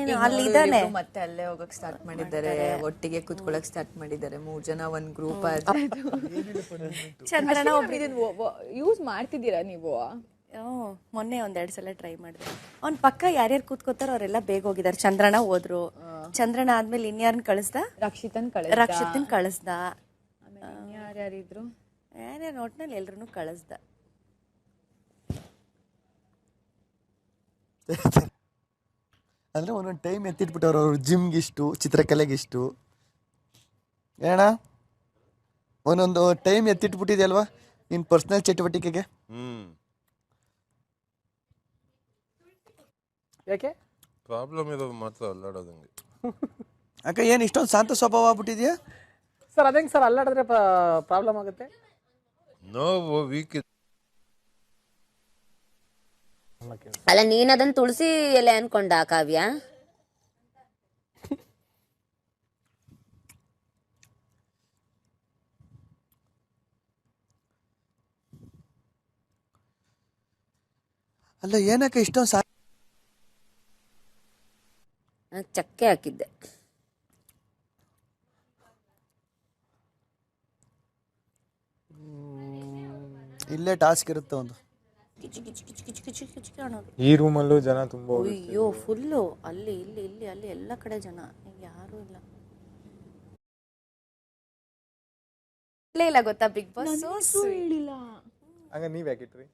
ಇನ್ನೇನು ಅಲ್ಲಿ ಇದಾನೆ ಮತ್ತೆ ಅಲ್ಲೇ ಹೋಗಕ್ ಸ್ಟಾರ್ಟ್ ಮಾಡಿದ್ದಾರೆ, ಒಟ್ಟಿಗೆ ಕುತ್ಕೊಳಕ್ ಸ್ಟಾರ್ಟ್ ಮಾಡಿದ್ದಾರೆ, 3 ಜನ ಒಂದ್ ಗ್ರೂಪ್. ಚಂದ್ರನ ಯೂಸ್ ಮಾಡ್ತಿದ್ದೀರಾ ನೀವು? ಮೊನ್ನೆ 1-2 ಸಲ ಟ್ರೈ ಮಾಡಿದೆ. ಅವ್ನ ಪಕ್ಕ ಯಾರ್ಯಾರು ಕೂತ್ಕೋತಾರೋ ಅವರೆಲ್ಲ ಬೇಗ ಹೋಗಿದ್ದಾರೆ. ಚಂದ್ರನ ಹೋದ್ರು. ಚಂದ್ರನ ಆದ್ಮೇಲೆ ಇನ್ಯಾರನ್ನ ಕಳಿಸ್ದ? ರಕ್ಷಿತನ್ ಕಳಿಸ್ದ. ಯಾರ್ಯಾರಿದ್ರು? ಯಾರ್ಯಾರು ನೋಟ್ನಲ್ಲಿ ಎಲ್ರು ಕಳಿಸ್ದ. ಅಂದ್ರೆ ಒಂದೊಂದು ಟೈಮ್ ಎತ್ತಿಟ್ಬಿಟ್ಟವ್ರು ಅವರು. ಜಿಮ್ಗಿಷ್ಟು, ಚಿತ್ರಕಲೆಗಿಷ್ಟು, ಏನ ಒಂದೊಂದು ಟೈಮ್ ಎತ್ತಿಟ್ಬಿಟ್ಟಿದೆಯಲ್ವಾ ನಿನ್ ಪರ್ಸನಲ್ ಚಟುವಟಿಕೆಗೆ. ಯಾಕೆ ಪ್ರಾಬ್ಲಮ್ ಇರೋದು ಮಾತ್ರ ಅಲ್ಲಾಡೋದಂಗೆ. ಅಕ್ಕ ಏನು ಇಷ್ಟೊಂದು ಶಾಂತ ಸ್ವಭಾವ ಆಗ್ಬಿಟ್ಟಿದ್ಯಾ ಸರ್? ಅದೇಂಗೆ ಸರ್ ಅಲ್ಲಾಡಿದ್ರೆ ಪ್ರಾಬ್ಲಮ್ ಆಗುತ್ತೆ? ನೋವು ವೀಕ್. ಅಲ್ಲ, ನೀನ್ ಅದನ್ನ ತುಳಸಿ ಎಲೆ ಅನ್ಕೊಂಡ ಕಾವ್ಯ? ಅಲ್ಲ ಏನಕ್ಕ ಇಷ್ಟೊಂದು ಚಕ್ಕೆ ಹಾಕಿದ್ದೆ. ಇಲ್ಲೇ ಟಾಸ್ಕ್ ಇರುತ್ತೆ ಒಂದು. ಈ ರೂಮಲ್ಲೂ ಜನ ತುಂಬಾ. ಅಯ್ಯೋ ಫುಲ್ಲು ಅಲ್ಲಿ ಇಲ್ಲಿ ಇಲ್ಲಿ ಅಲ್ಲಿ ಎಲ್ಲ ಕಡೆ ಜನ, ಯಾರು ಇಲ್ಲ. ಇಲ್ಲ ಗೊತ್ತಾ ಬಿಗ್ ಬಾಸ್? ಹಂಗ ನೀವ್ ಯಾಕಿಟ್ರಿ?